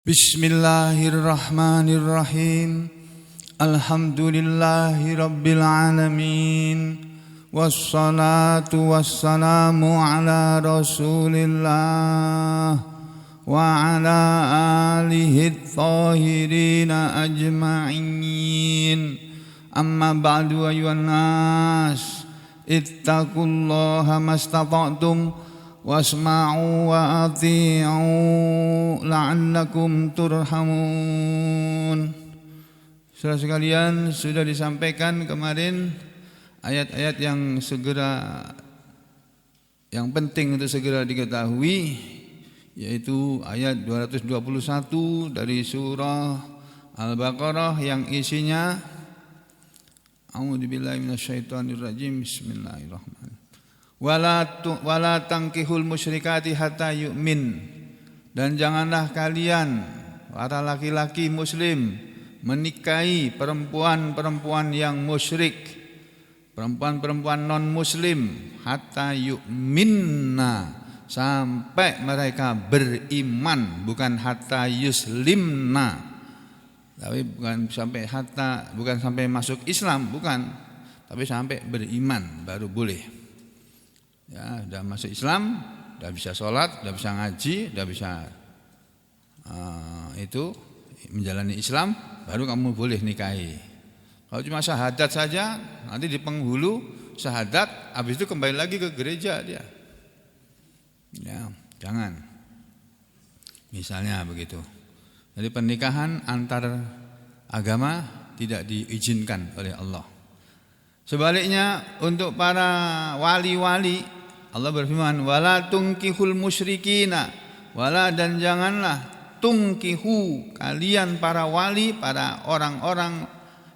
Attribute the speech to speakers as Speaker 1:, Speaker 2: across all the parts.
Speaker 1: Bismillahirrahmanirrahim. Alhamdulillahi rabbil alamin. Wassalatu wassalamu ala rasulillah wa ala alihi thahirina ajma'in. Amma ba'du ayuhan nas, ittaqullaha mastata'tum wasma'u wa ati'u la'allakum turhamun. Saudara sekalian, sudah disampaikan kemarin ayat-ayat yang penting untuk segera diketahui, yaitu ayat 221 dari surah Al-Baqarah yang isinya A'udzubillahi minasyaitonirrajim. Bismillahirrahmanirrahim. Wala tankihul musyrikati hatta yu'min. Dan janganlah kalian para laki-laki muslim menikahi perempuan-perempuan yang musyrik, perempuan-perempuan non muslim, hatta yu'minna, sampai mereka beriman, bukan hatta yuslimna. Tapi bukan sampai masuk Islam, bukan, tapi sampai beriman baru boleh. Ya, sudah masuk Islam, sudah bisa sholat, sudah bisa ngaji, sudah bisa menjalani Islam, baru kamu boleh nikahi. Kalau cuma syahadat saja, nanti di penghulu syahadat, habis itu kembali lagi ke gereja dia. Ya, jangan. Misalnya begitu. Jadi pernikahan antar agama tidak diizinkan oleh Allah. Sebaliknya untuk para wali-wali, Allah berfirman, wala tunkihul musyrikina, wala, dan janganlah tungkihu, kalian para wali, para orang-orang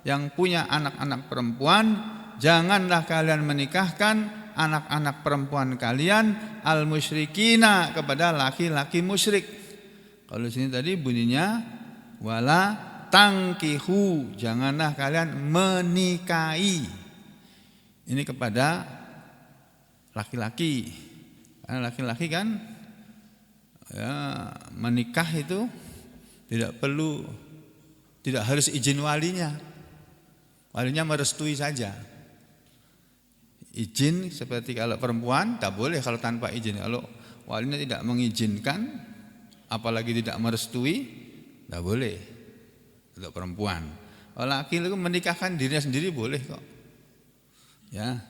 Speaker 1: yang punya anak-anak perempuan, janganlah kalian menikahkan anak-anak perempuan kalian al musyrikina, kepada laki-laki musyrik. Kalau di sini tadi bunyinya wala tangkihu, janganlah kalian menikahi. Ini kepada laki-laki, karena laki-laki kan ya, menikah itu tidak harus izin walinya. Walinya merestui saja. Izin seperti kalau perempuan tak boleh kalau tanpa izin. Kalau walinya tidak mengizinkan, apalagi tidak merestui, tak boleh untuk perempuan. Kalau laki itu menikahkan dirinya sendiri boleh kok. Ya,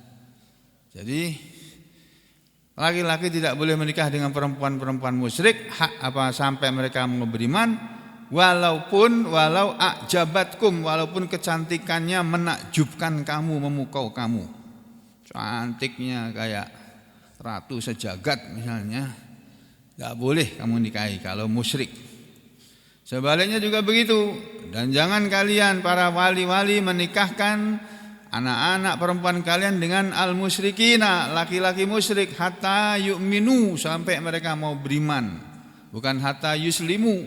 Speaker 1: jadi laki-laki tidak boleh menikah dengan perempuan-perempuan musyrik sampai mereka mau beriman, walau a'jabatkum, walaupun kecantikannya menakjubkan kamu, memukau kamu, cantiknya kayak ratu sejagat misalnya, tidak boleh kamu nikahi kalau musyrik. Sebaliknya juga begitu. Dan jangan kalian para wali-wali menikahkan anak-anak perempuan kalian dengan al-musyrikina, laki-laki musyrik, hatta yu'minu, sampai mereka mau beriman. Bukan hatta yuslimu,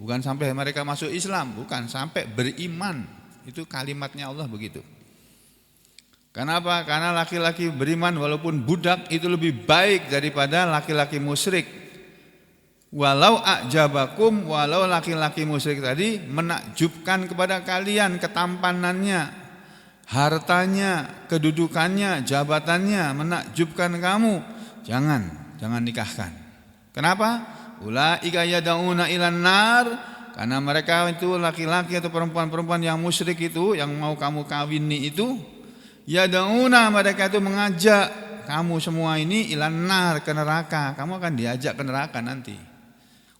Speaker 1: bukan sampai mereka masuk Islam, bukan, sampai beriman. Itu kalimatnya Allah begitu. Kenapa? Karena laki-laki beriman walaupun budak itu lebih baik daripada laki-laki musyrik. Walau a'jabakum, walau laki-laki musyrik tadi menakjubkan kepada kalian ketampanannya, hartanya, kedudukannya, jabatannya menakjubkan kamu, jangan nikahkan. Kenapa? Ulaika yad'una ilan nar, karena mereka itu laki-laki atau perempuan-perempuan yang musyrik itu, yang mau kamu kawini itu, yad'una, mereka itu mengajak kamu semua ini ilan nar, ke neraka. Kamu akan diajak ke neraka nanti.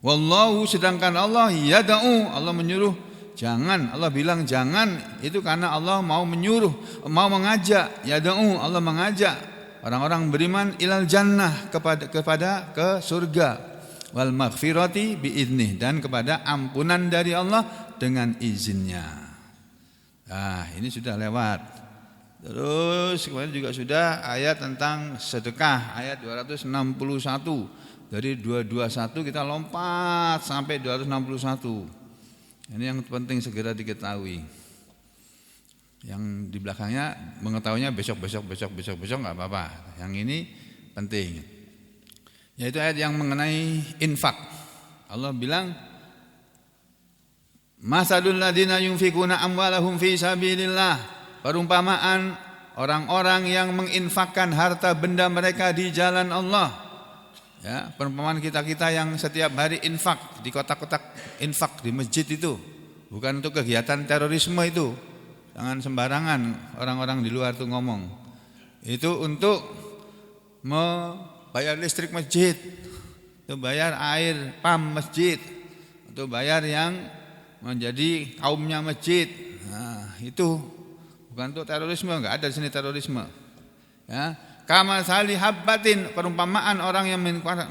Speaker 1: Wallahu, sedangkan Allah yad'u, Allah menyuruh jangan. Allah bilang jangan, itu karena Allah mau menyuruh, mau mengajak. Yad'u, Allah mengajak orang-orang beriman ilal jannah, kepada ke surga, wal maghfirati biiznih, dan kepada ampunan dari Allah dengan izinnya. Nah, ini sudah lewat. Terus kemarin juga sudah ayat tentang sedekah, ayat 261. Dari 221 kita lompat sampai 261. Ini yang penting segera diketahui. Yang di belakangnya mengetahuinya besok nggak apa-apa. Yang ini penting. Yaitu ayat yang mengenai infak. Allah bilang Masalul ladzina yunfikuna amwalahum fi sabilillah, perumpamaan orang-orang yang menginfakkan harta benda mereka di jalan Allah. Ya, perumpamaan kita-kita yang setiap hari infak di kotak-kotak infak di masjid itu, bukan untuk kegiatan terorisme itu. Jangan sembarangan orang-orang di luar tuh ngomong. Itu untuk membayar listrik masjid, untuk bayar air pam masjid, untuk bayar yang menjadi kaumnya masjid. Nah, itu bukan untuk terorisme, enggak ada di sini terorisme. Ya, kama sali habbatin, perumpamaan orang yang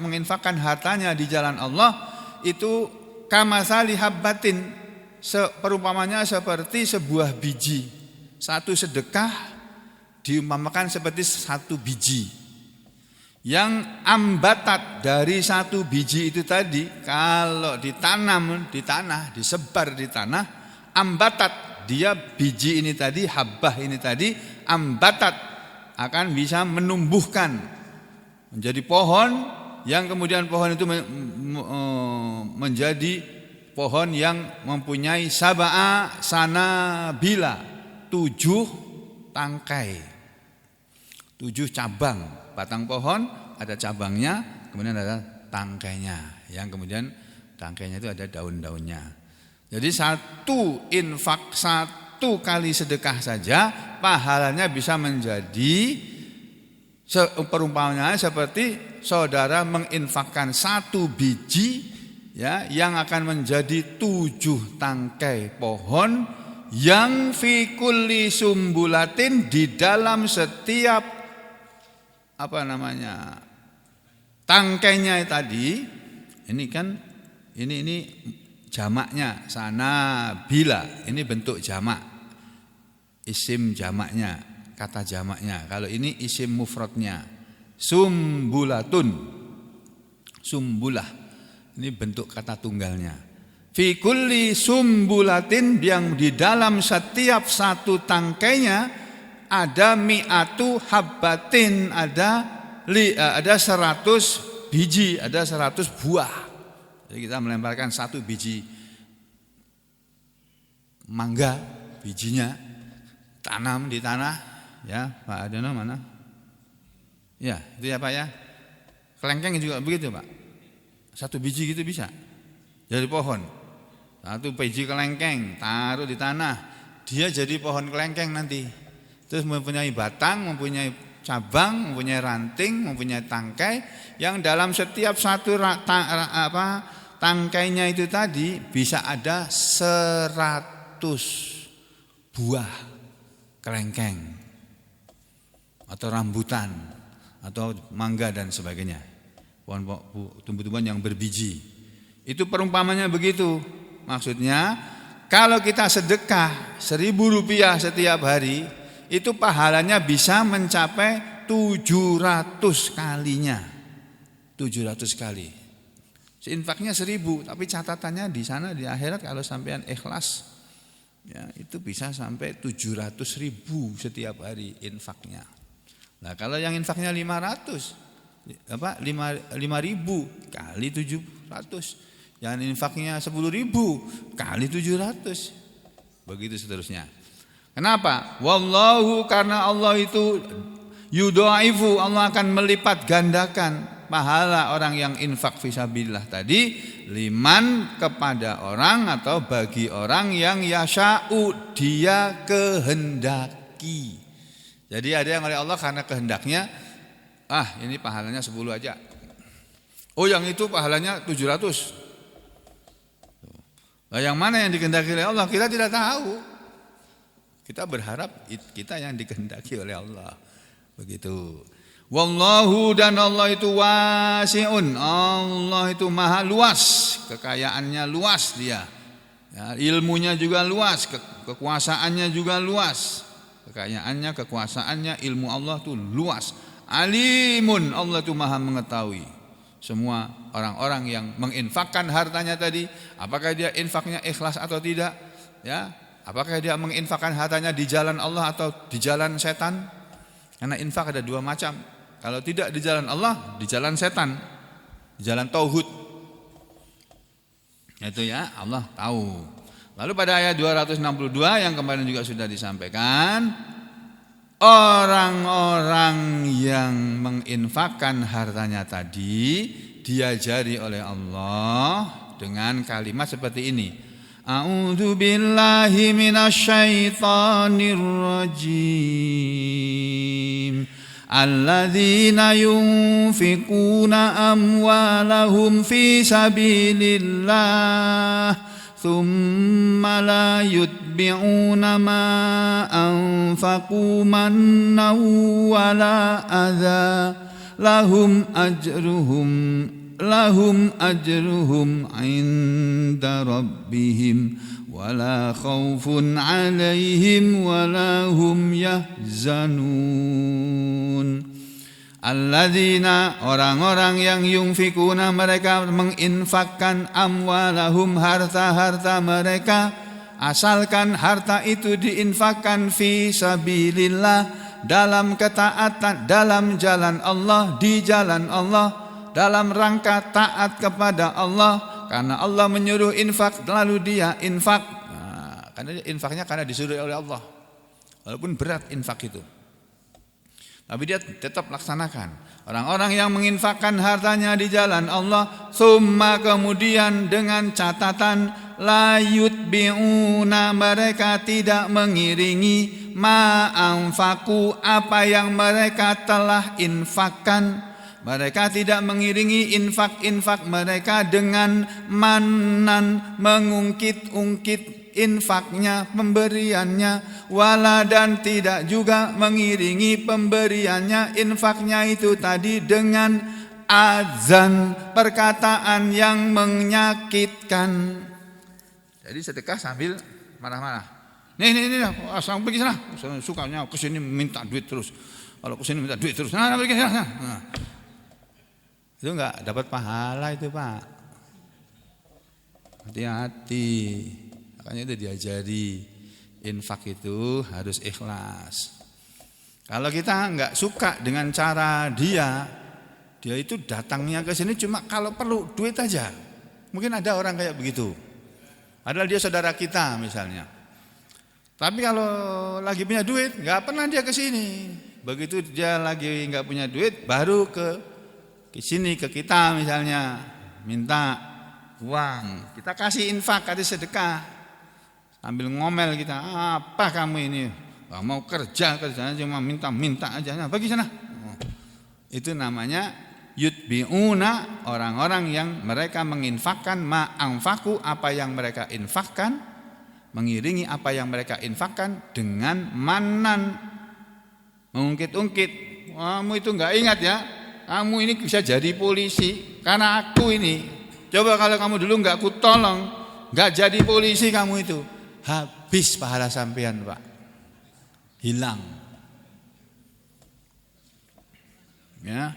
Speaker 1: menginfakkan hartanya di jalan Allah itu kama sali habbatin, perumpamanya seperti sebuah biji. Satu sedekah diumpamakan seperti satu biji yang ambatat dari satu biji itu tadi, kalau ditanam di tanah, disebar di tanah, ambatat, dia biji ini tadi, habbah ini tadi, ambatat, akan bisa menumbuhkan menjadi pohon, yang kemudian pohon itu menjadi pohon yang mempunyai sab'a sanabila, 7 tangkai, 7 cabang. Batang pohon ada cabangnya, kemudian ada tangkainya, yang kemudian tangkainya itu ada daun-daunnya. Jadi satu infak, satu kali sedekah saja pahalanya bisa menjadi, perumpamaannya seperti saudara menginfakkan satu biji, ya, yang akan menjadi 7 tangkai pohon yang fi kulli sumbulatin, di dalam setiap tangkainya tadi. Ini kan ini jamaknya sana bila, ini bentuk jamak, isim jamaknya, kata jamaknya. Kalau ini isim mufradnya, sumbulatun, sumbulah, ini bentuk kata tunggalnya. Fi kulli sumbulatin, yang di dalam setiap satu tangkainya ada mi'atu habbatin, ada 100 biji, ada 100 buah. Jadi kita melemparkan satu biji mangga, bijinya tanam di tanah, ya Pak Adono mana? Ya, itu ya Pak ya. Kelengkeng juga begitu Pak. Satu biji gitu bisa dari pohon. Satu biji kelengkeng taruh di tanah, dia jadi pohon kelengkeng nanti. Terus mempunyai batang, mempunyai cabang, mempunyai ranting, mempunyai tangkai, yang dalam setiap satu tangkainya itu tadi bisa ada 100 buah kelengkeng atau rambutan atau mangga dan sebagainya, tumbuh-tumbuhan yang berbiji. Itu perumpamannya begitu. Maksudnya kalau kita sedekah 1.000 rupiah setiap hari, itu pahalanya bisa mencapai 700 kalinya. 700 kali. Infaknya 1.000, tapi catatannya di sana di akhirat kalau sampean ikhlas, ya, itu bisa sampai 700.000 setiap hari infaknya. Nah, kalau yang infaknya 5.000 kali 700, yang infaknya 10.000 kali 700, begitu seterusnya. Kenapa? Wallahu, karena Allah itu yudhaifu, Allah akan melipat gandakan pahala orang yang infak fisabilillah tadi, liman, kepada orang atau bagi orang yang yasha'u, dia kehendaki. Jadi ada yang oleh Allah karena kehendaknya, ini pahalanya 10 aja. Oh, yang itu pahalanya 700. Nah, yang mana yang dikehendaki oleh Allah kita tidak tahu. Kita berharap kita yang dikehendaki oleh Allah. Begitu. Wallahu, dan Allah itu wasi'un. Allah itu maha luas, kekayaannya luas dia. Ya, ilmunya juga luas, kekuasaannya juga luas. Kekayaannya, kekuasaannya, ilmu Allah itu luas. Alimun, Allah itu maha mengetahui semua orang-orang yang menginfakkan hartanya tadi, apakah dia infaknya ikhlas atau tidak, ya. Apakah dia menginfakkan hartanya di jalan Allah atau di jalan setan? Karena infak ada 2 macam. Kalau tidak di jalan Allah, di jalan setan, di jalan tauhid. Itu ya Allah tahu. Lalu pada ayat 262 yang kemarin juga sudah disampaikan, orang-orang yang menginfakkan hartanya tadi diajari oleh Allah dengan kalimat seperti ini. A'udzu billahi minasyaitonir rajim. Alladzina yunfikuna amwalahum fi sabilillah thumma la yutbi'una ma anfaqu mannan wala adza lahum ajruhum 'inda rabbihim wala khaufun 'alaihim wala hum yahzanun. Alladzina, orang-orang yang yunfikuna, mereka menginfakkan amwalahum, harta-harta mereka, asalkan harta itu diinfakkan fi sabilillah, dalam ketaatan, dalam jalan Allah, di jalan Allah, dalam rangka taat kepada Allah, karena Allah menyuruh infak lalu dia infak. Karena infaknya karena disuruh oleh Allah, walaupun berat infak itu, tapi dia tetap laksanakan. Orang-orang yang menginfakkan hartanya di jalan Allah, summa, kemudian dengan catatan la yutbi'una, mereka tidak mengiringi ma anfaku, apa yang mereka telah infakkan. Mereka tidak mengiringi infak-infak mereka dengan manan, mengungkit-ungkit infaknya, pemberiannya, wala, dan tidak juga mengiringi pemberiannya, infaknya itu tadi dengan azan, perkataan yang menyakitkan. Jadi sedekah sambil marah-marah. Nih, asal pergi sana. Sukanya kesini minta duit terus. Kalau kesini minta duit terus, nah pergi sana. Nah. Itu enggak dapat pahala itu, Pak. Hati-hati. Makanya itu diajari, infak itu harus ikhlas. Kalau kita enggak suka dengan cara dia itu datangnya ke sini cuma kalau perlu duit aja. Mungkin ada orang kayak begitu. Padahal dia saudara kita misalnya. Tapi kalau lagi punya duit, enggak pernah dia ke sini. Begitu dia lagi enggak punya duit, baru ke sini ke kita misalnya, minta uang. Kita kasih infak, kasih sedekah. Sambil ngomel kita, apa kamu ini? Gak mau kerjanya cuma minta-minta aja. Nah, pergi sana. Itu namanya yutbi'una, orang-orang yang mereka menginfakkan ma'anfaku, apa yang mereka infakkan, mengiringi apa yang mereka infakkan dengan manan, mengungkit-ungkit. Kamu itu enggak ingat ya? Kamu ini bisa jadi polisi karena aku ini. Coba kalau kamu dulu enggak aku tolong, enggak jadi polisi kamu itu. Habis pahala sampean, Pak. Hilang. Ya.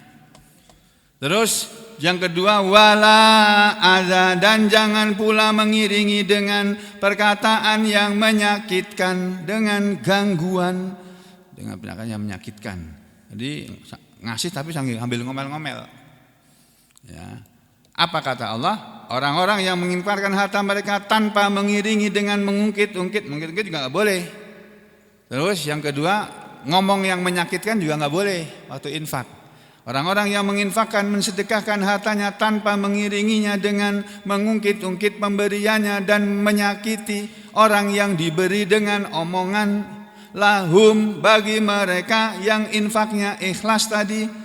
Speaker 1: Terus yang kedua, wala adza, dan jangan pula mengiringi dengan perkataan yang menyakitkan, dengan gangguan, dengan perkataan yang menyakitkan. Jadi ngasih tapi sambil ngomel-ngomel. Ya. Apa kata Allah? Orang-orang yang menginfakkan harta mereka tanpa mengiringi dengan mengungkit-ungkit juga nggak boleh. Terus yang kedua, ngomong yang menyakitkan juga nggak boleh waktu infak. Orang-orang yang menginfakkan, mensedekahkan hartanya tanpa mengiringinya dengan mengungkit-ungkit pemberiannya dan menyakiti orang yang diberi dengan omongan, lahum, bagi mereka yang infaknya ikhlas tadi,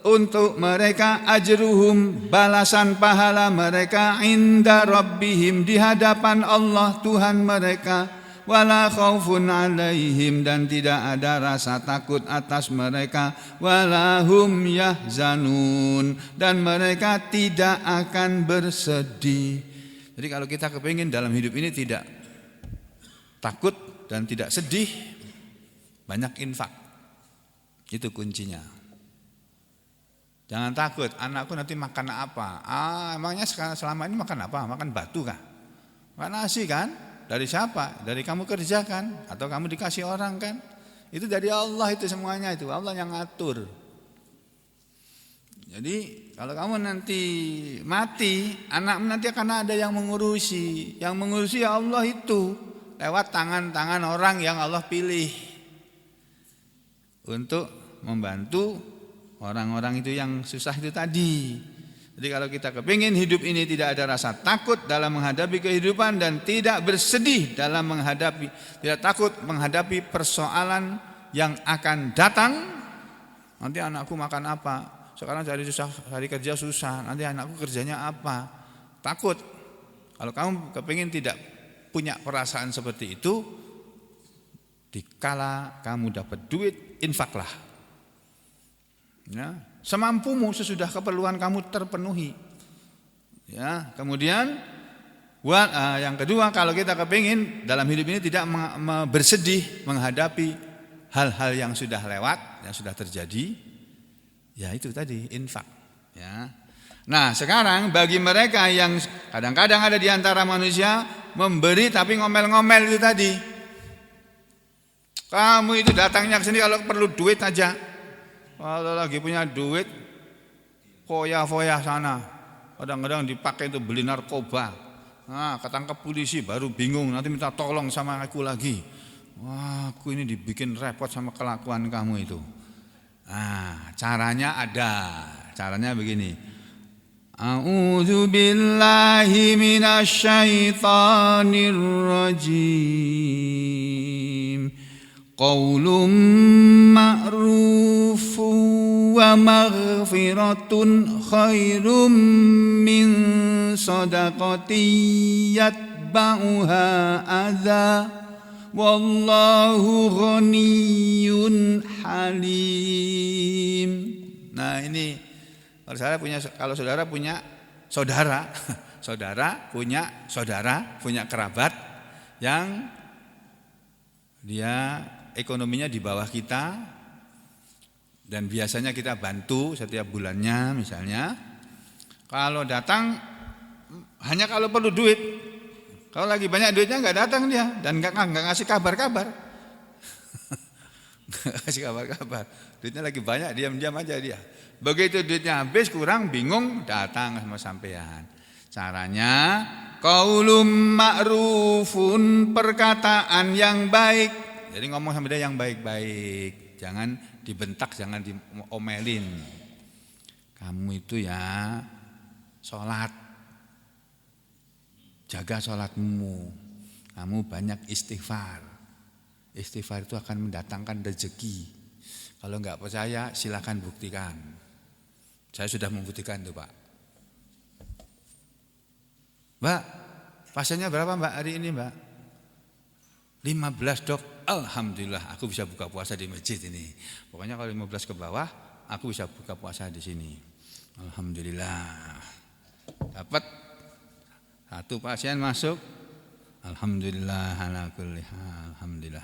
Speaker 1: untuk mereka ajruhum, balasan pahala mereka, inda rabbihim, di hadapan Allah Tuhan mereka, wala khaufun alaihim, dan tidak ada rasa takut atas mereka, wala hum yahzanun, dan mereka tidak akan bersedih. Jadi kalau kita kepingin dalam hidup ini tidak takut dan tidak sedih, banyak infak. Itu kuncinya. Jangan takut, anakku nanti makan apa? Emangnya selama ini makan apa? Makan batu kah? Makan nasi kan? Dari siapa? Dari kamu kerjakan atau kamu dikasih orang kan? Itu dari Allah, itu semuanya itu Allah yang ngatur. Jadi Kalau kamu nanti mati, anakmu nanti akan ada yang mengurusi. Yang mengurusi ya Allah itu lewat tangan-tangan orang yang Allah pilih untuk membantu orang-orang itu yang susah itu tadi. Jadi kalau kita kepingin hidup ini tidak ada rasa takut dalam menghadapi kehidupan dan tidak bersedih dalam tidak takut menghadapi persoalan yang akan datang. Nanti anakku makan apa? Sekarang cari kerja susah. Nanti anakku kerjanya apa? Takut. Kalau kamu kepingin tidak punya perasaan seperti itu, dikala kamu dapat duit, infaklah. Ya, semampumu sesudah keperluan kamu terpenuhi. Ya, kemudian yang kedua, kalau kita kepingin dalam hidup ini tidak bersedih menghadapi hal-hal yang sudah lewat, yang sudah terjadi, ya itu tadi infak. Ya. Nah sekarang bagi mereka yang kadang-kadang ada di antara manusia memberi tapi ngomel-ngomel itu tadi. Kamu itu datangnya ke sini kalau perlu duit aja. Kalau lagi punya duit, foya-foya sana. Kadang-kadang dipakai untuk beli narkoba. Nah, ketangkep polisi baru bingung, nanti minta tolong sama aku lagi. Wah, aku ini dibikin repot sama kelakuan kamu itu. Nah, caranya ada. Caranya begini. A'udzu billahi minasy syaithanir rajim. Qaulun ma'rufun wa maghfiratun khairum min shadaqatin yatba'uha adza wallahu ghaniyyun halim. Nah ini kalau saudara punya kerabat yang dia ekonominya di bawah kita dan biasanya kita bantu setiap bulannya misalnya. Kalau datang hanya kalau perlu duit. Kalau lagi banyak duitnya nggak datang dia dan nggak ngasih kabar-kabar. Nggak kasih kabar-kabar. Duitnya lagi banyak, diam-diam aja dia. Begitu duitnya habis kurang bingung datang sama sampean. Caranya qaulum ma'rufun, perkataan yang baik. Jadi ngomong sama dia yang baik-baik, jangan dibentak, jangan diomelin. Kamu itu ya sholat, jaga sholatmu. Kamu banyak istighfar. Istighfar itu akan mendatangkan rezeki. Kalau enggak percaya silakan buktikan. Saya sudah membuktikan itu Pak. Mbak, pasiennya berapa Mbak hari ini Mbak? 15 dok. Alhamdulillah aku bisa buka puasa di masjid ini. Pokoknya kalau 15 ke bawah aku bisa buka puasa di sini. Alhamdulillah. Dapat satu pasien masuk. Alhamdulillah ala kulli hal. Alhamdulillah.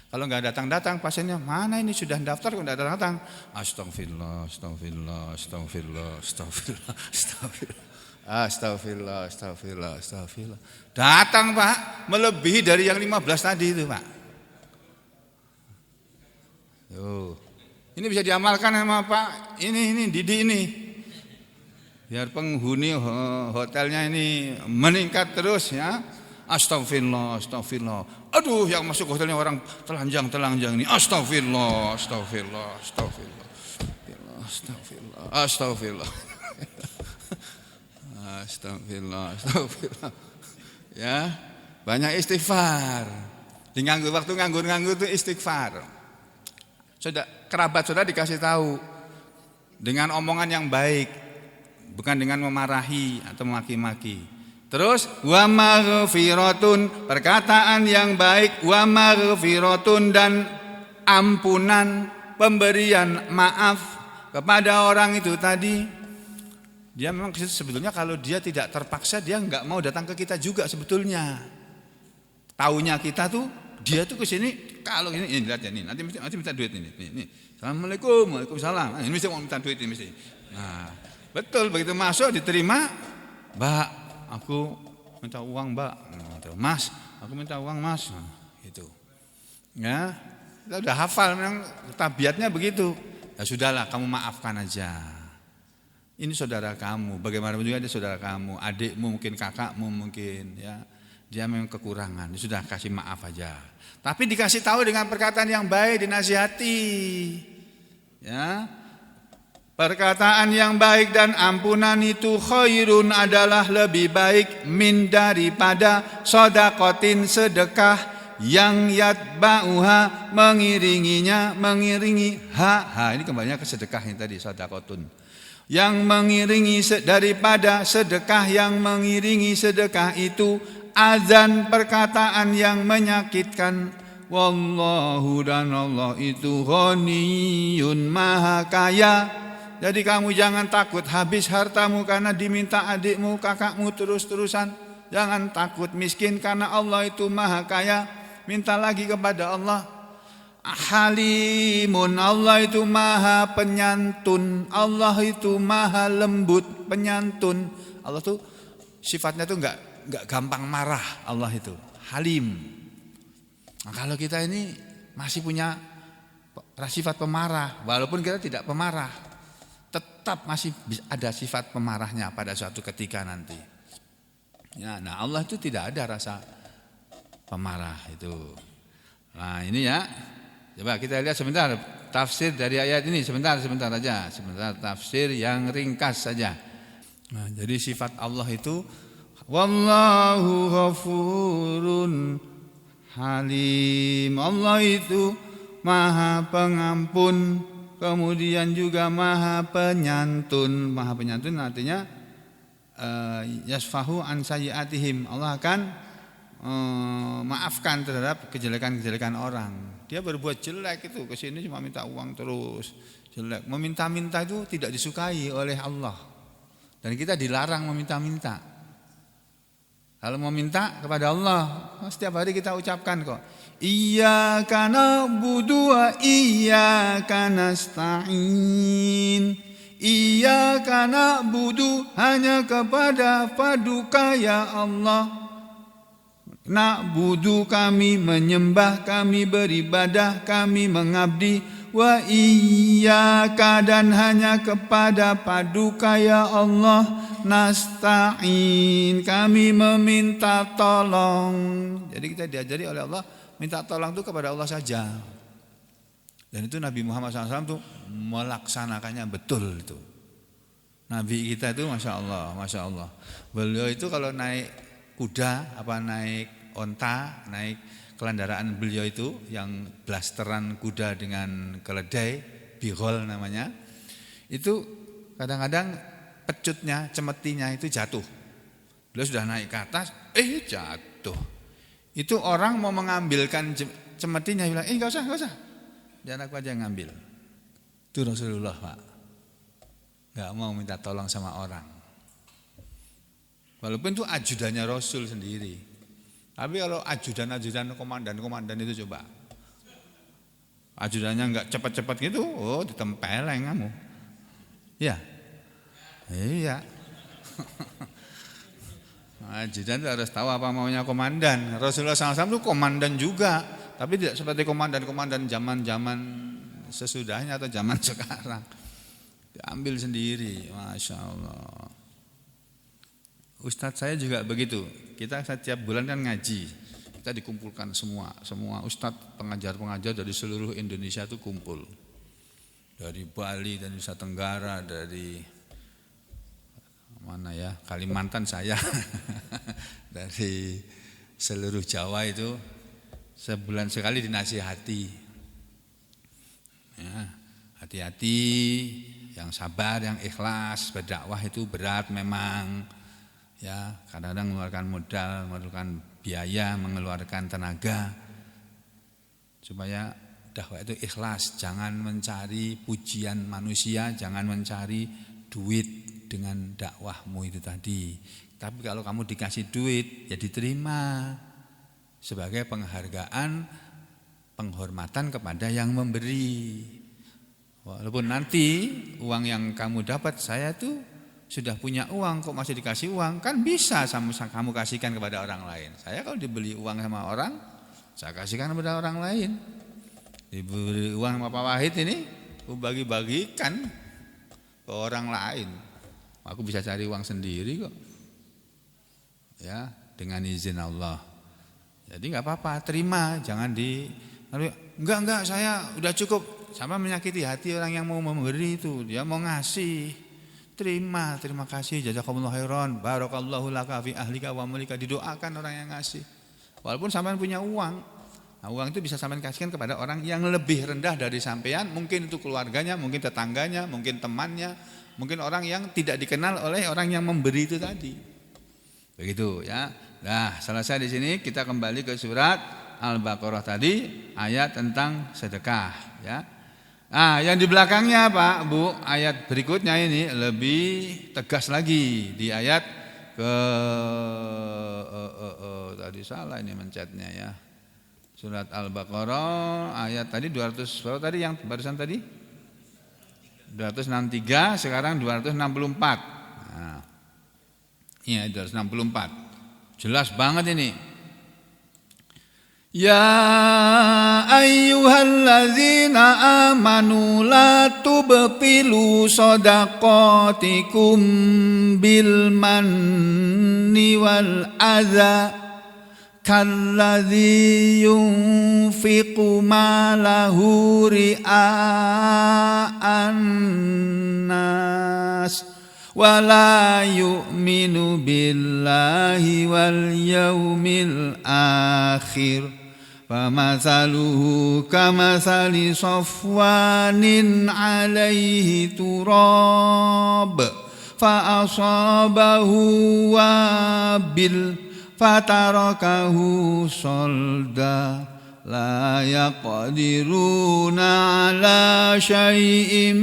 Speaker 1: Kalau enggak datang-datang pasiennya, mana ini sudah daftar kok enggak datang? Astagfirullah, astagfirullah, astagfirullah, astagfirullah, astagfirullah. Astagfirullah. Datang Pak, melebihi dari yang 15 tadi itu Pak. Tuh. Ini bisa diamalkan sama Pak. Ini Didi ini. Biar penghuni hotelnya ini meningkat terus ya. Astagfirullah, astagfirullah. Aduh, yang masuk hotelnya orang telanjang ini. Astagfirullah, astagfirullah, astagfirullah. Astagfirullah, astagfirullah. Astagfirullah, astagfirullah. Ya, banyak istighfar. Di waktu nganggur itu istighfar. Kerabat saudara dikasih tahu dengan omongan yang baik, bukan dengan memarahi atau memaki-maki. Terus wa maghfiratun, perkataan yang baik, wa maghfiratun, dan ampunan, pemberian maaf kepada orang itu tadi. Dia memang sebetulnya kalau dia tidak terpaksa dia enggak mau datang ke kita juga sebetulnya. Taunya kita tuh dia tuh ke sini kalau ini lihat ya nih nanti minta duit ini. Assalamualaikum, waalaikumsalam. Ini mesti mau minta duit ini mesti. Nah, betul begitu masuk diterima, Mbak, aku minta uang Mbak. Mas, aku minta uang Mas. Nah, gitu. Ya, kita udah hafal memang tabiatnya begitu. Ya sudahlah, kamu maafkan aja. Ini saudara kamu, bagaimanapun juga dia saudara kamu, adikmu mungkin, kakakmu mungkin, ya. Dia memang kekurangan, sudah kasih maaf aja. Tapi dikasih tahu dengan perkataan yang baik, dinasihati. Ya. Perkataan yang baik dan ampunan itu khairun adalah lebih baik min daripada sodakotin sedekah yang yatba'uha mengiringinya, mengiringi ha ini kembalinya ke sedekah yang tadi sodakotun. Yang mengiringi daripada sedekah yang mengiringi sedekah itu azan perkataan yang menyakitkan. Wallahu dan Allah itu ghaniyun maha kaya. Jadi kamu jangan takut habis hartamu karena diminta adikmu, kakakmu terus-terusan. Jangan takut miskin karena Allah itu maha kaya. Minta lagi kepada Allah. Halimun, Allah itu maha penyantun. Allah itu maha lembut, penyantun. Allah itu sifatnya itu enggak gampang marah. Allah itu halim. Nah, kalau kita ini masih punya sifat pemarah, walaupun kita tidak pemarah, tetap masih ada sifat pemarahnya pada suatu ketika nanti. Ya, nah Allah itu tidak ada rasa pemarah itu. Nah ini ya, coba kita lihat sebentar tafsir dari ayat ini sebentar aja, sebentar tafsir yang ringkas saja. Nah, jadi sifat Allah itu wallahu ghafurun halim. Allah itu maha pengampun. Kemudian juga maha penyantun. Maha penyantun artinya yasfahu an sayyiatihim. Allah akan maafkan terhadap kejelekan-kejelekan orang. Dia berbuat jelek itu, kesini cuma minta uang terus jelek. Meminta-minta itu tidak disukai oleh Allah. Dan kita dilarang meminta-minta. Kalau mau minta kepada Allah, setiap hari kita ucapkan kok. Iyyaka na'budu wa iyyaka nasta'in. Iyyaka na'budu, hanya kepada paduka ya Allah. Na'budu, kami menyembah, kami beribadah, kami mengabdi. Wa iyyaka, dan hanya kepada paduka ya Allah nasta'in, kami meminta tolong. Jadi kita diajari oleh Allah minta tolong itu kepada Allah saja. Dan itu Nabi Muhammad SAW itu melaksanakannya betul itu. Nabi kita itu Masya Allah. Beliau itu kalau naik kuda, naik onta, naik kelandaraan beliau itu yang blasteran kuda dengan keledai, bigol namanya. Itu kadang-kadang pecutnya, cemetinya itu jatuh. Beliau sudah naik ke atas, jatuh. Itu orang mau mengambilkan cemetinya, bilang, enggak usah. Jangan aku aja yang ngambil. Itu Rasulullah, Pak. Enggak mau minta tolong sama orang. Walaupun itu ajudannya Rasul sendiri. Tapi kalau ajudan komandan itu coba. Ajudannya enggak cepat-cepat gitu, ditempeleng kamu. Ya. Iya. Ajudan itu harus tahu apa maunya komandan. Rasulullah SAW itu komandan juga, tapi tidak seperti komandan-komandan zaman-zaman sesudahnya atau zaman sekarang. Diambil sendiri, Masya Allah. Ustadz saya juga begitu. Kita setiap bulan kan ngaji. Kita dikumpulkan semua ustadz pengajar-pengajar dari seluruh Indonesia itu kumpul. Dari Bali, dari Nusa Tenggara, dari mana ya, Kalimantan saya. Dari seluruh Jawa itu sebulan sekali dinasihati. Ya, hati-hati, yang sabar, yang ikhlas, berdakwah itu berat memang. Ya, kadang-kadang mengeluarkan modal, mengeluarkan biaya, mengeluarkan tenaga. Supaya dakwah itu ikhlas, jangan mencari pujian manusia, jangan mencari duit dengan dakwahmu itu tadi. Tapi kalau kamu dikasih duit, ya diterima sebagai penghargaan, penghormatan kepada yang memberi. Walaupun nanti uang yang kamu dapat, saya tuh sudah punya uang kok masih dikasih uang, kan bisa kamu kasihkan kepada orang lain. Saya kalau dibeli uang sama orang, saya kasihkan kepada orang lain. Diberi uang sama Pak Wahid ini, aku bagi-bagikan ke orang lain. Aku bisa cari uang sendiri kok. Ya, dengan izin Allah. Jadi enggak apa-apa, terima, jangan enggak saya udah cukup. Sama menyakiti hati orang yang mau memberi itu, dia mau ngasih. Terima kasih, jazakumullah khairan, barakallahu laka fi ahlika wa malika, didoakan orang yang ngasih. Walaupun sampean punya uang. Nah, uang itu bisa sampean kasihkan kepada orang yang lebih rendah dari sampean, mungkin itu keluarganya, mungkin tetangganya, mungkin temannya, mungkin orang yang tidak dikenal oleh orang yang memberi itu tadi. Begitu ya. Nah, selesai di sini kita kembali ke surat Al-Baqarah tadi, ayat tentang sedekah ya. Nah, yang di belakangnya Pak, Bu, ayat berikutnya ini lebih tegas lagi di ayat ke tadi salah ini mencetnya ya. Surat Al-Baqarah ayat tadi 200 berapa tadi yang barusan tadi? 263, sekarang 264. Nah, iya 264. Jelas banget ini. Ya ayyuhalladzina amanu la tubtilu shadaqatikum bil manni wal adza kalladzi yunfiqu malahu ria'an nas wala yu'minu billahi wal yaumil akhir famathaluhu kamathali safwanin alaihi turab fa asabahu wabil fatarakahu solda la yaqdiruna ala syai'im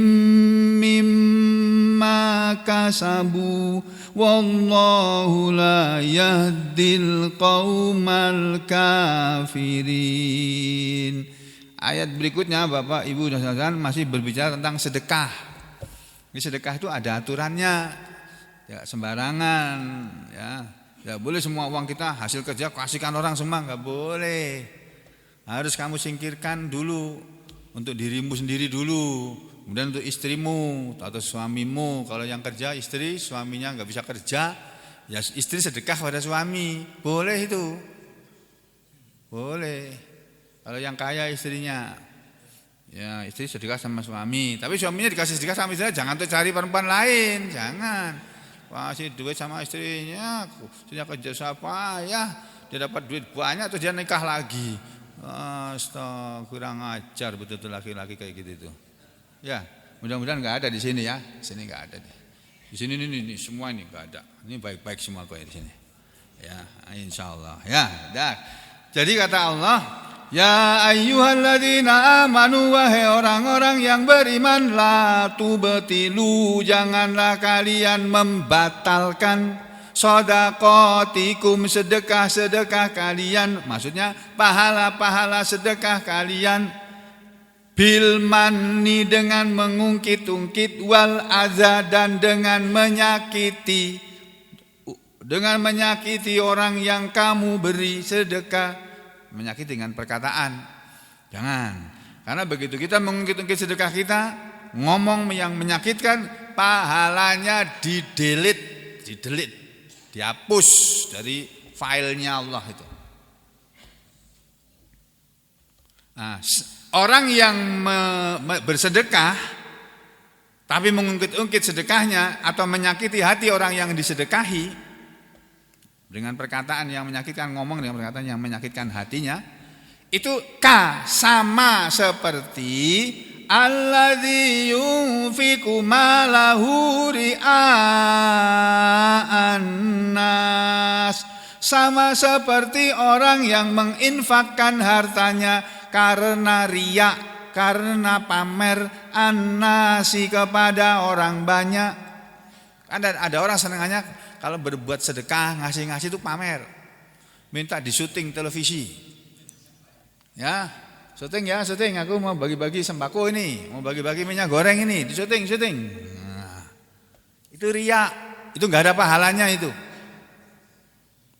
Speaker 1: mimma kasabu wallahu la yahdil qaumal kafirin. Ayat berikutnya Bapak Ibu dan saudara masih berbicara tentang sedekah. Ini sedekah itu ada aturannya, ya sembarangan ya. Tidak boleh semua uang kita hasil kerja kasihkan orang semua, enggak boleh. Harus kamu singkirkan dulu untuk dirimu sendiri dulu, kemudian untuk istrimu atau suamimu. Kalau yang kerja istri, suaminya enggak bisa kerja, ya istri sedekah pada suami, boleh itu, boleh. Kalau yang kaya istrinya, ya istri sedekah sama suami, tapi suaminya dikasih sedekah sama istrinya, jangan untuk cari perempuan lain, jangan. Kasih duit sama istrinya, sudah kerja siapa ya, dia dapat duit banyak terus dia nikah lagi. Astaga, kurang ajar betul-betul laki-laki kayak gitu itu. Ya, mudah-mudahan enggak ada di sini ya. Di sini enggak ada nih. Di sini ini semua ini enggak ada. Ini baik-baik semua kok di sini. Ya, insyaallah. Ya, dah. Jadi kata Allah, ya ayyuhalladzina amanu, wahai orang-orang yang beriman, la tubtilu, janganlah kalian membatalkan shadaqatikum, sedekah-sedekah kalian, maksudnya pahala-pahala sedekah kalian, bil manni, dengan mengungkit-ungkit, wal adza, dan dengan menyakiti orang yang kamu beri sedekah. Menyakiti dengan perkataan, jangan. Karena begitu kita mengungkit-ungkit sedekah kita, ngomong yang menyakitkan, pahalanya didelete, dihapus dari filenya Allah itu. Nah, orang yang bersedekah tapi mengungkit-ungkit sedekahnya atau menyakiti hati orang yang disedekahi dengan perkataan yang menyakitkan, ngomong dengan perkataan yang menyakitkan hatinya, itu sama seperti alladzi yunfiqu malahu ria'an nas, sama seperti orang yang menginfakkan hartanya karena riya, karena pamer, annasi, kepada orang banyak. Ada orang senangannya kalau berbuat sedekah, ngasih-ngasih itu pamer. Minta di syuting televisi. Ya, syuting, aku mau bagi-bagi sembako ini, mau bagi-bagi minyak goreng ini, di syuting. Nah, itu riya, itu enggak ada pahalanya itu.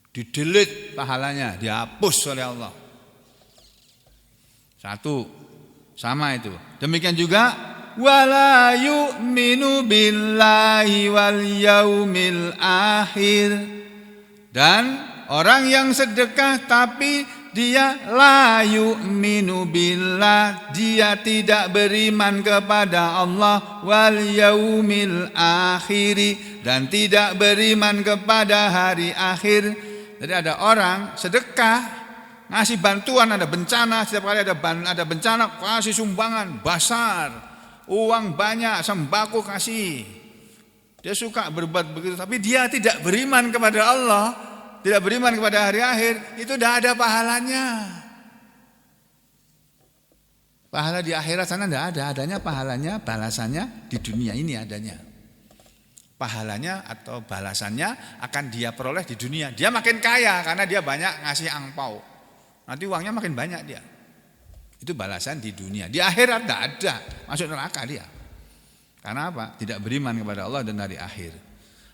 Speaker 1: Didelete pahalanya, dihapus oleh Allah. Satu, sama itu. Demikian juga wala yu'minu billahi wal yaumil akhir. Dan orang yang sedekah tapi dia la yu'minu billah, dia tidak beriman kepada Allah, wal yaumil akhiri, dan tidak beriman kepada hari akhir. Jadi ada orang sedekah, ngasih bantuan, ada bencana, setiap kali ada bencana kasih sumbangan besar, uang banyak, sembako kasih. Dia suka berbuat begitu, tapi dia tidak beriman kepada Allah, tidak beriman kepada hari akhir, itu tidak ada pahalanya. Pahala di akhirat sana tidak ada, adanya pahalanya, balasannya di dunia ini adanya. Pahalanya atau balasannya akan dia peroleh di dunia. Dia makin kaya karena dia banyak ngasih angpau. Nanti uangnya makin banyak dia. Itu balasan di dunia. Di akhirat tidak ada, masuk neraka dia. Karena apa? Tidak beriman kepada Allah dan hari akhir.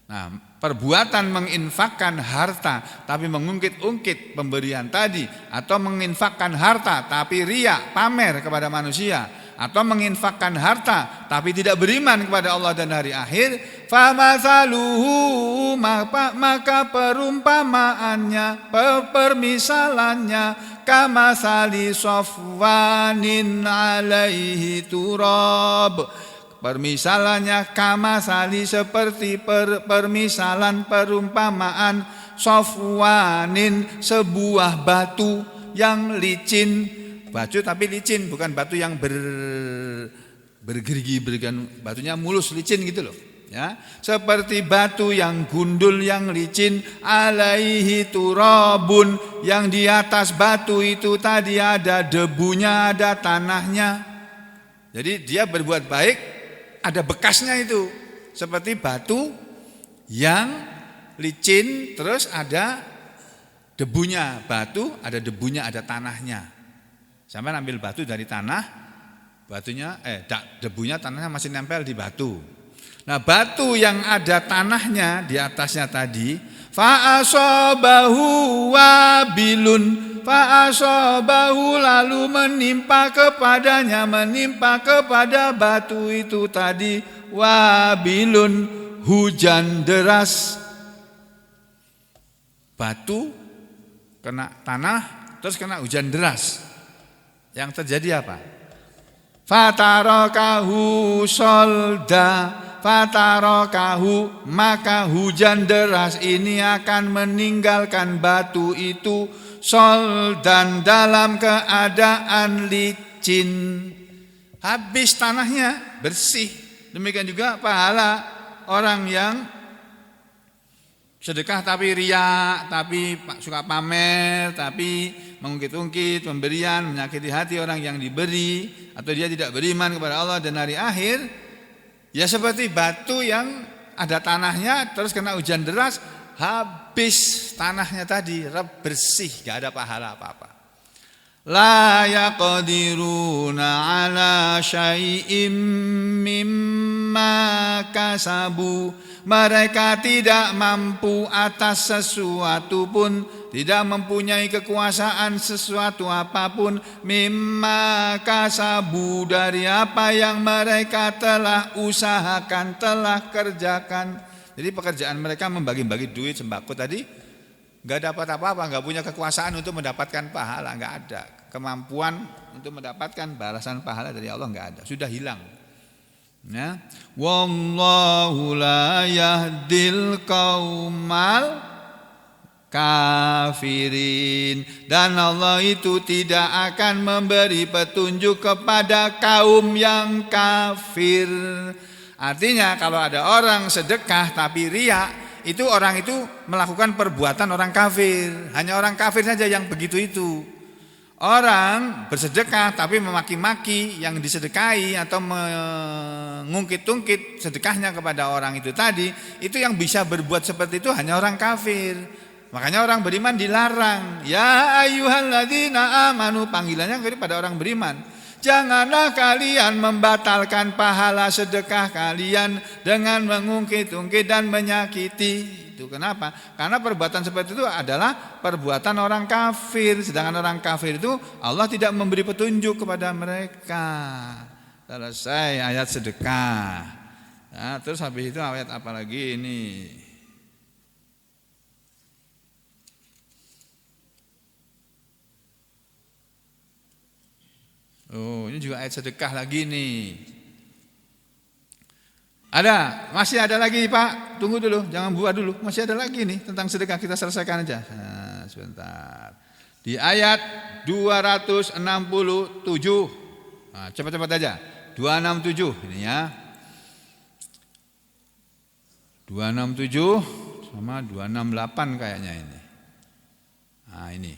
Speaker 1: Nah, perbuatan menginfakkan harta tapi mengungkit-ungkit pemberian tadi, atau menginfakkan harta tapi riya, pamer kepada manusia, atau menginfakkan harta tapi tidak beriman kepada Allah dan hari akhir, famathaluhu, maka perumpamaannya, permisalannya, kamathali safwanin alaihi turab. Permisalannya kamasali, seperti permisalan perumpamaan safwanin, sebuah batu yang licin. Batu tapi licin, bukan batu yang bergerigi, batunya mulus licin gitu loh. Ya, seperti batu yang gundul, yang licin, alaihi turabun, yang di atas batu itu tadi ada debunya, ada tanahnya. Jadi dia berbuat baik, ada bekasnya itu, seperti batu yang licin terus ada debunya. Batu ada debunya, ada tanahnya. Sampai ambil batu dari tanah, batunya debunya, tanahnya masih nempel di batu. Nah, batu yang ada tanahnya di atasnya tadi, fa'asabahu wabilun, fa'asabahu, lalu menimpa kepadanya, menimpa kepada batu itu tadi, wabilun, hujan deras. Batu kena tanah terus kena hujan deras. Yang terjadi apa? Fatarakahu solda, fatarakahu, maka hujan deras ini akan meninggalkan batu itu soldan, dalam keadaan licin. Habis tanahnya bersih. Demikian juga pahala orang yang sedekah tapi riya, tapi suka pamer, tapi mengungkit-ungkit pemberian, menyakiti hati orang yang diberi, atau dia tidak beriman kepada Allah dan hari akhir. Ya seperti batu yang ada tanahnya terus kena hujan deras, habis tanahnya tadi, bersih, gak ada pahala apa-apa. La yaqdiruna ala syai'im mimma kasabu, mereka tidak mampu atas sesuatu pun, tidak mempunyai kekuasaan sesuatu apapun, mimma kasabu, dari apa yang mereka telah usahakan, telah kerjakan. Jadi pekerjaan mereka membagi-bagi duit sembako tadi, gak dapat apa-apa, gak punya kekuasaan untuk mendapatkan pahala, gak ada kemampuan untuk mendapatkan balasan pahala dari Allah, gak ada, sudah hilang. Ya, wallahu la yahdil qaumal kafirin, dan Allah itu tidak akan memberi petunjuk kepada kaum yang kafir. Artinya kalau ada orang sedekah tapi riya, itu orang itu melakukan perbuatan orang kafir. Hanya orang kafir saja yang begitu itu. Orang bersedekah tapi memaki-maki yang disedekahi atau mengungkit-ungkit sedekahnya kepada orang itu tadi, itu yang bisa berbuat seperti itu hanya orang kafir. Makanya orang beriman dilarang. Ya ayyuhalladzina amanu, panggilannya kepada orang beriman. Janganlah kalian membatalkan pahala sedekah kalian dengan mengungkit-ungkit dan menyakiti. Itu kenapa? Karena perbuatan seperti itu adalah perbuatan orang kafir. Sedangkan orang kafir itu Allah tidak memberi petunjuk kepada mereka. Selesai ayat sedekah. Nah, terus habis itu ayat apa lagi ini? Oh, ini juga ayat sedekah lagi nih. Masih ada lagi Pak. Tunggu dulu, jangan buat dulu. Masih ada lagi nih tentang sedekah, kita selesaikan aja. Nah, sebentar. Di ayat 267. Nah, cepat-cepat aja. 267 ini ya. 267 sama 268 kayaknya ini. Nah, ini.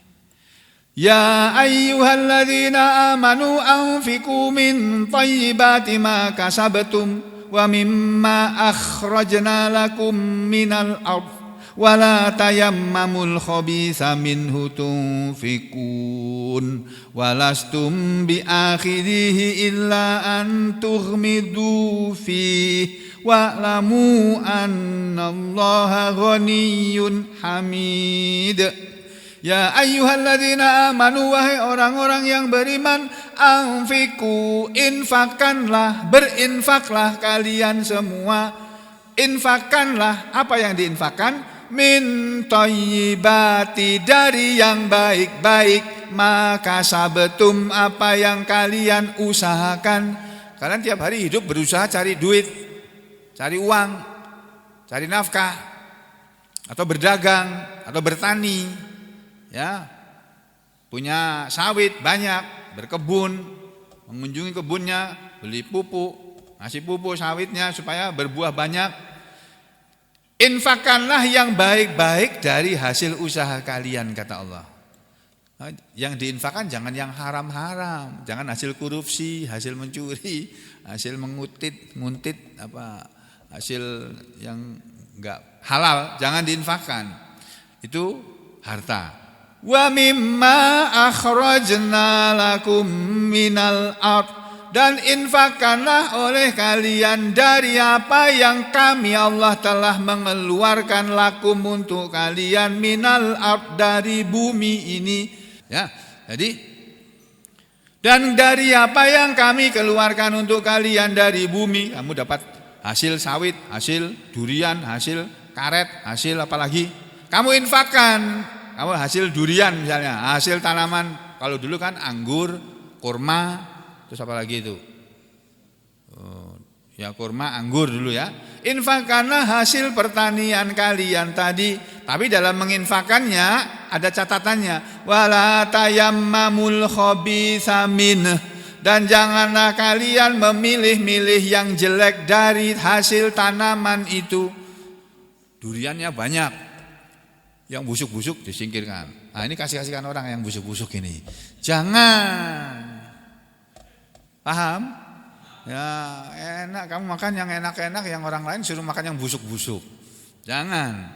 Speaker 1: Ya ayyuhalladzina amanu anfiqu min thayyibati ma kasabtum wa mimma akhrajna lakum minal ardh wa la tayammamul khabitha minhu tunfiqun wa lastum biakhidhihi illa an tughmidu fihi wa'lamu annallaha ghaniyyun hamid. Ya ayyuhalladzina amanu, wahai orang-orang yang beriman, anfiqu, infakkanlah, berinfaklah kalian semua. Infakkanlah, apa yang diinfakkan? Min thayyibati, dari yang baik-baik, maka sabetum, apa yang kalian usahakan. Kalian tiap hari hidup berusaha cari duit, cari uang, cari nafkah, atau berdagang, atau bertani. Ya, punya sawit banyak, berkebun, mengunjungi kebunnya, beli pupuk, ngasih pupuk sawitnya supaya berbuah banyak. Infakkanlah yang baik-baik dari hasil usaha kalian, kata Allah. Yang diinfakkan jangan yang haram-haram, jangan hasil korupsi, hasil mencuri, hasil nguntit hasil yang enggak halal, jangan diinfakkan. Itu harta. Wa mimma akhrajna lakum minal ardh, dan infakkanlah oleh kalian dari apa yang kami Allah telah mengeluarkan lakum untuk kalian minal ardh, dari bumi ini. Ya, jadi dan dari apa yang kami keluarkan untuk kalian dari bumi, kamu dapat hasil sawit, hasil durian, hasil karet, hasil apalagi, kamu infakkan. Kamu hasil durian misalnya, hasil tanaman, kalau dulu kan anggur, kurma, terus apa lagi itu? Ya kurma, anggur dulu ya. Infakkanlah hasil pertanian kalian tadi, tapi dalam menginfakkannya ada catatannya. Wala tayammamul khabitha minhu, dan janganlah kalian memilih-milih yang jelek dari hasil tanaman itu. Duriannya banyak, yang busuk-busuk disingkirkan. Nah, ini kasihkan orang yang busuk-busuk ini. Jangan. Paham? Ya, enak kamu makan yang enak-enak, yang orang lain suruh makan yang busuk-busuk. Jangan.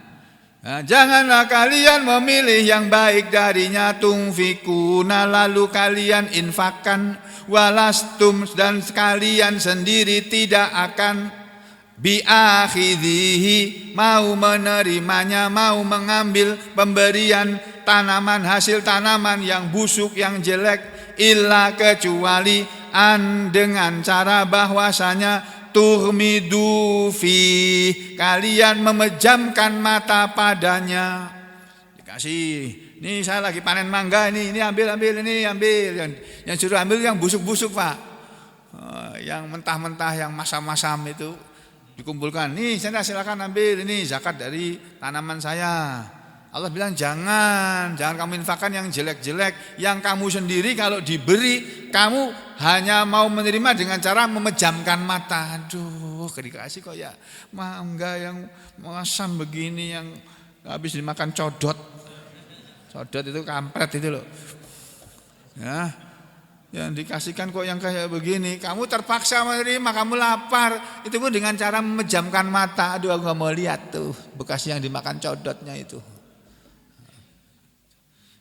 Speaker 1: Nah, janganlah kalian memilih yang baik darinya, tunfikuna, lalu kalian infakkan, walastum, dan kalian sendiri tidak akan biakhidhihi, mau menerimanya, mau mengambil pemberian tanaman, hasil tanaman yang busuk, yang jelek, illa, kecuali dengan cara bahwasanya tuhmidu fi, kalian memejamkan mata padanya. Dikasih, ini saya lagi panen mangga, ini ambil ini, ambil, yang suruh ambil yang busuk-busuk Pak, yang mentah-mentah, yang masam-masam itu dikumpulkan. Nih saya silakan ambil, ini zakat dari tanaman saya. Allah bilang jangan kamu infakkan yang jelek-jelek, yang kamu sendiri kalau diberi kamu hanya mau menerima dengan cara memejamkan mata. Aduh, dikasih kok ya mangga yang masam begini, yang habis dimakan codot. Codot itu kampret itu loh. Ya. Yang dikasihkan kok yang kayak begini, kamu terpaksa menerima, kamu lapar, itu pun dengan cara memejamkan mata. Aduh, aku gak mau lihat tuh bekas yang dimakan codotnya itu.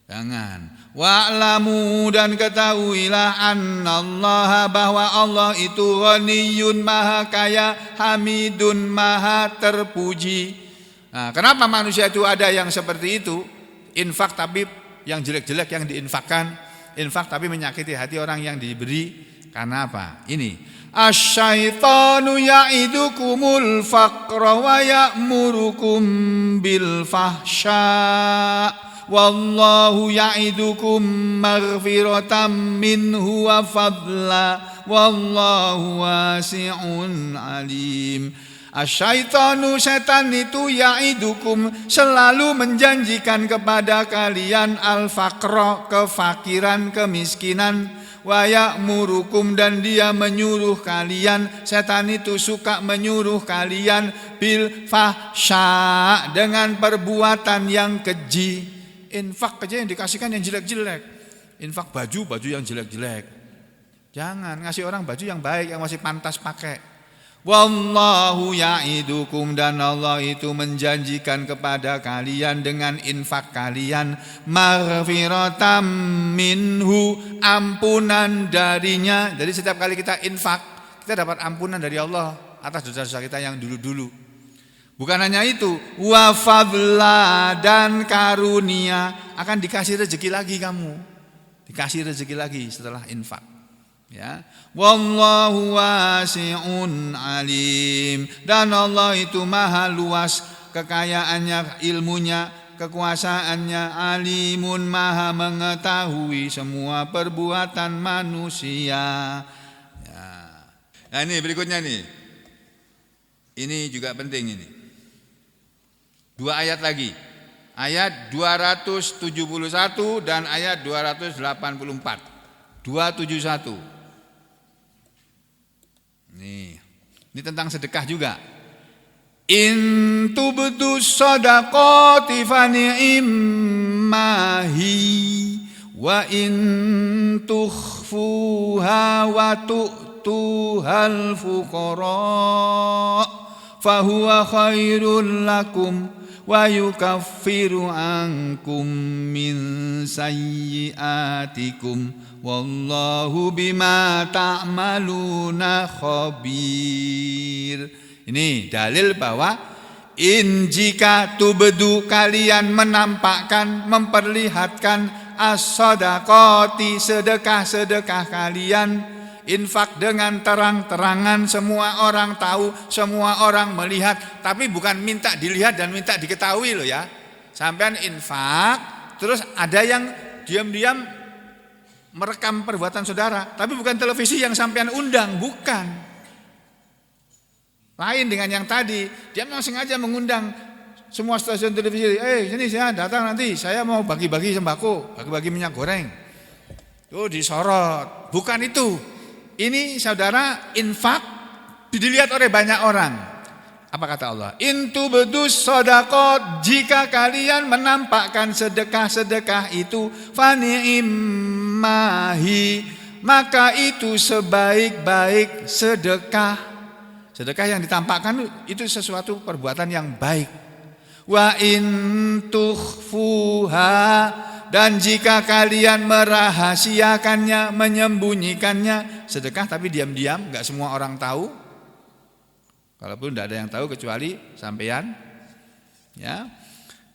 Speaker 1: Jangan. Wa'lamu, dan ketahuilah annallaha, bahwa Allah itu ghaniyun, maha kaya, hamidun, maha terpuji. Nah, kenapa manusia itu ada yang seperti itu? Infak tapi yang jelek-jelek yang diinfakkan, infak tapi menyakiti hati orang yang diberi, Karena apa? Ini asyaitanu ya'idukumul faqra wa ya'murukum bil fahsya wallahu ya'idukum maghfiratan minhu wa fadla wallahu wasi'un alim. Asyaitanu, setan itu ya'idukum, selalu menjanjikan kepada kalian al-faqra, kefakiran, kemiskinan, wa ya'murukum, dan dia menyuruh kalian, setan itu suka menyuruh kalian bil fahsya, dengan perbuatan yang keji. Infak aja yang dikasihkan yang jelek-jelek. Infak baju yang jelek-jelek. Jangan ngasih orang baju yang baik, yang masih pantas pakai. Wallahu ya'idukum, dan Allah itu menjanjikan kepada kalian dengan infak kalian maghfiratam minhu, ampunan darinya. Jadi setiap kali kita infak, kita dapat ampunan dari Allah atas dosa-dosa kita yang dulu-dulu. Bukan hanya itu, wa fadla, dan karunia, akan dikasih rezeki lagi kamu. Dikasih rezeki lagi setelah infak. Ya, wallahu wasi'un alim, dan Allah itu maha luas kekayaannya, ilmunya, kekuasaannya, alimun, maha mengetahui semua perbuatan manusia. Ya. Nah ini berikutnya nih, ini juga penting ini. 2 ayat lagi, ayat 271 dan ayat 284, 271. Ini tentang sedekah juga. In tubdu shadaqati fa ni'mahi wa in tukhfuha wa tu'tuhal fuqara fa huwa khairul lakum wa yukaffiru ankum min sayyiatikum wallahu bima ta'maluna khabir. Ini dalil bahwa jika tubdu, kalian menampakkan, memperlihatkan as-shadaqati, sedekah-sedekah kalian, infak dengan terang-terangan, semua orang tahu, semua orang melihat, tapi bukan minta dilihat dan minta diketahui loh ya. Sampean infak, terus ada yang diam-diam merekam perbuatan saudara, tapi bukan televisi yang sampean undang, bukan. Lain dengan yang tadi, dia memang sengaja mengundang semua stasiun televisi, sini saya datang nanti, saya mau bagi-bagi sembako, bagi-bagi minyak goreng. Tuh disorot, bukan itu. Ini saudara infak dilihat oleh banyak orang. Apa kata Allah? Intu bedus sodakot, jika kalian menampakkan sedekah-sedekah itu, fani'immahi, maka itu sebaik-baik sedekah. Sedekah yang ditampakkan itu sesuatu perbuatan yang baik. Wa in tukhfuha, dan jika kalian merahasiakannya, menyembunyikannya, sedekah tapi diam-diam, enggak semua orang tahu. Kalaupun tidak ada yang tahu kecuali sampean. Ya.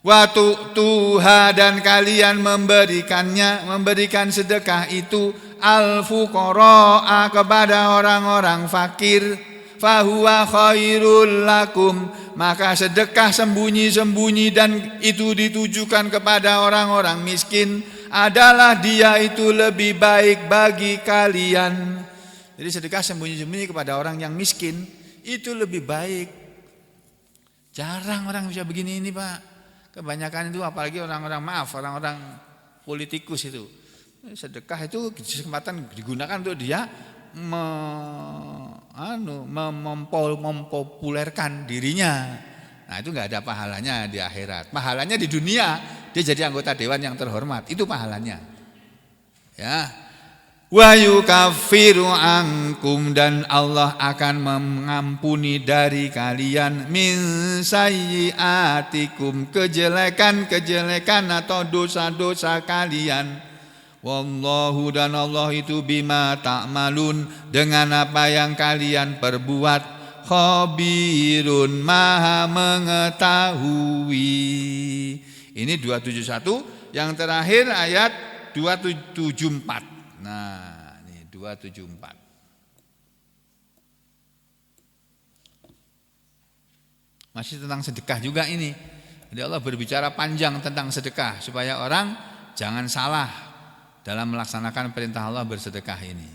Speaker 1: Wa tu'tuha, dan kalian memberikannya, memberikan sedekah itu al-fuqara, kepada orang-orang fakir. Fahuwa khairul lakum, maka sedekah sembunyi-sembunyi dan itu ditujukan kepada orang-orang miskin adalah dia itu lebih baik bagi kalian. Jadi sedekah sembunyi-sembunyi kepada orang yang miskin itu lebih baik. Jarang orang bisa begini ini Pak. Kebanyakan itu apalagi orang-orang politikus itu. Sedekah itu kesempatan digunakan untuk dia mempopulerkan dirinya. Nah itu enggak ada pahalanya di akhirat. Pahalanya di dunia, dia jadi anggota dewan yang terhormat. Itu pahalanya. Ya. Wa yukaffiru ankum, dan Allah akan mengampuni dari kalian min sayyiatikum, kejelekan-kejelekan atau dosa-dosa kalian. Wallahu, dan Allah itu bima ta'malun, dengan apa yang kalian perbuat, khabirun, maha mengetahui. Ini 271, yang terakhir ayat 274. Nah, ini 274. Masih tentang sedekah juga ini. Jadi Allah berbicara panjang tentang sedekah supaya orang jangan salah dalam melaksanakan perintah Allah bersedekah ini.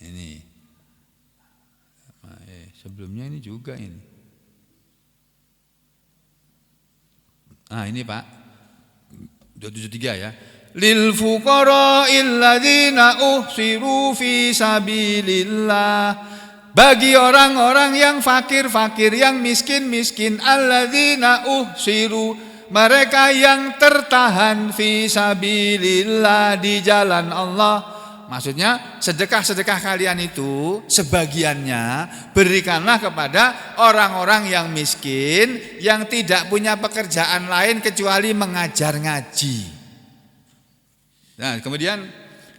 Speaker 1: Ini. Sebelumnya ini juga ini. Ini Pak. 273 ya. Lil fuqara'il ladzina uhsiru fi sabilillah. Bagi orang-orang yang fakir-fakir, yang miskin-miskin, alladzina uhsiru, mereka yang tertahan fi sabilillah, di jalan Allah. Maksudnya sedekah-sedekah kalian itu sebagiannya berikanlah kepada orang-orang yang miskin, yang tidak punya pekerjaan lain kecuali mengajar ngaji. Nah, kemudian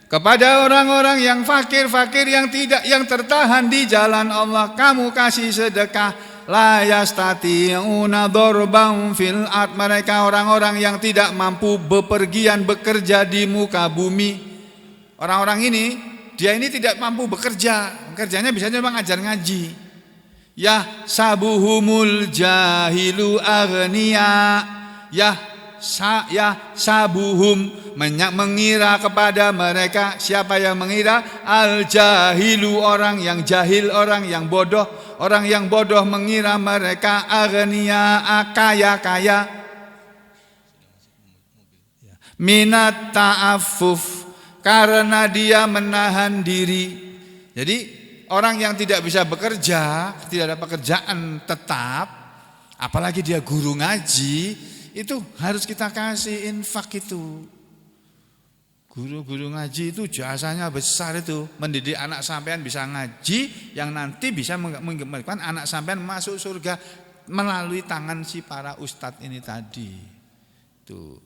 Speaker 1: kepada orang-orang yang fakir-fakir, yang tertahan di jalan Allah, kamu kasih sedekah. La yastati'una darban fil ard, mereka orang-orang yang tidak mampu bepergian bekerja di muka bumi. Orang-orang ini, dia ini tidak mampu bekerja, kerjanya biasanya memang ngajar ngaji. Ya sabuhumul jahilu aghnia, ya sabuhum, mengira kepada mereka. Siapa yang mengira? Al jahilu, orang yang jahil, orang yang bodoh. Orang yang bodoh mengira mereka aghnia, kaya-kaya. Minat ta'affuf, karena dia menahan diri. Jadi orang yang tidak bisa bekerja, tidak ada pekerjaan tetap, apalagi dia guru ngaji, itu harus kita kasih infak itu. Guru-guru ngaji itu jasanya besar itu, mendidik anak sampean bisa ngaji, yang nanti bisa menyebabkan anak sampean masuk surga melalui tangan si para ustadz ini tadi. Tuh.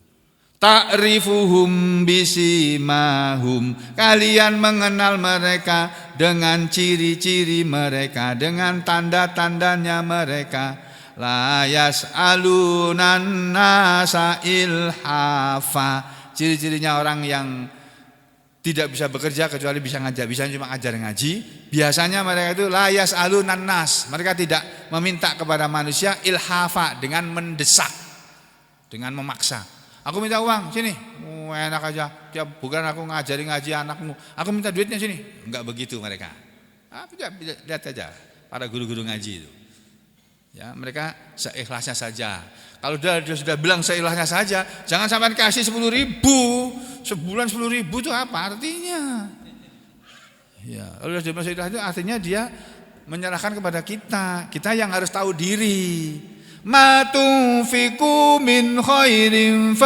Speaker 1: Ta'rifuhum bisimahum, kalian mengenal mereka dengan ciri-ciri mereka, dengan tanda-tandanya mereka. La yas'alunan nasa ilhafa, ciri-cirinya orang yang tidak bisa bekerja kecuali bisa ngajar, bisa cuma ajar ngaji. Biasanya mereka itu la yas'alunan nas, mereka tidak meminta kepada manusia ilhafa, dengan mendesak, dengan memaksa. Aku minta uang, sini. Enak aja. Tiap bulan aku ngajari ngaji anakmu. Aku minta duitnya sini. Enggak begitu mereka. Lihat aja para guru-guru ngaji itu. Ya, mereka seikhlasnya saja. Kalau dia sudah bilang seikhlasnya saja, jangan sampai kasih 10.000. Sebulan 10.000 itu apa artinya? Ya, kalau sudah bilang seikhlasnya itu artinya dia menyerahkan kepada kita. Kita yang harus tahu diri. Ma tunfiku min khairin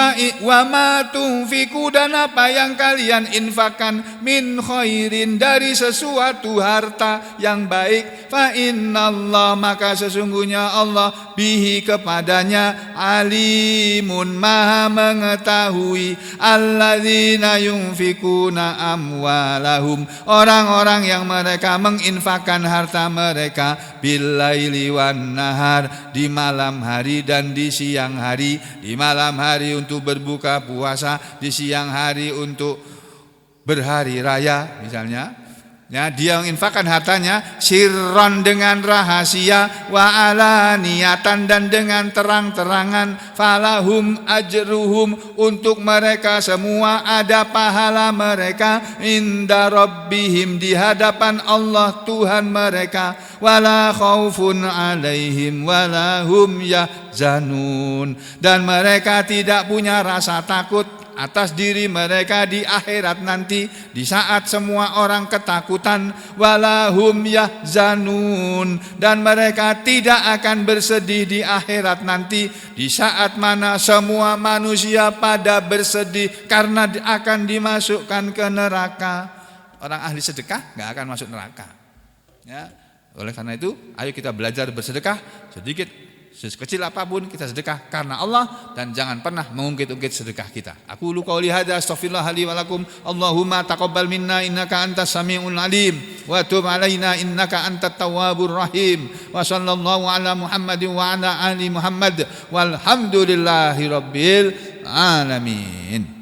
Speaker 1: wa ma tunfiku, dan apa yang kalian infakkan min khairin, dari sesuatu harta yang baik, fa innallah, maka sesungguhnya Allah bihi, kepadanya, alimun, maha mengetahui. Alladzina yunfikuna amwalahum, orang-orang yang mereka menginfakkan harta mereka, billaili wan nahar, di malam hari dan di siang hari. Di malam hari untuk berbuka puasa, di siang hari untuk berhari raya misalnya. Ya, dia menginfakkan hartanya sirron, dengan rahasia, wa alaniyatan, dan dengan terang-terangan. Falahum ajruhum, untuk mereka semua ada pahala mereka, inda rabbihim, di hadapan Allah Tuhan mereka. Wala khaufun alaihim wala hum yahzanun, dan mereka tidak punya rasa takut atas diri mereka di akhirat nanti, di saat semua orang ketakutan. Walahum yahzanun, dan mereka tidak akan bersedih di akhirat nanti, di saat mana semua manusia pada bersedih karena akan dimasukkan ke neraka. Orang ahli sedekah gak akan masuk neraka. Ya, oleh karena itu, ayo kita belajar bersedekah sedikit, sekecil apapun kita sedekah karena Allah, dan jangan pernah mengungkit-ungkit sedekah kita. Aku lu qauli hadza astaghfirullah li wa lakum. Allahumma taqabbal minna innaka antas samiul alim wa tub alaina innaka antat tawwabur rahim. Wa sallallahu ala Muhammadin wa ala ali Muhammad walhamdulillahi rabbil alamin.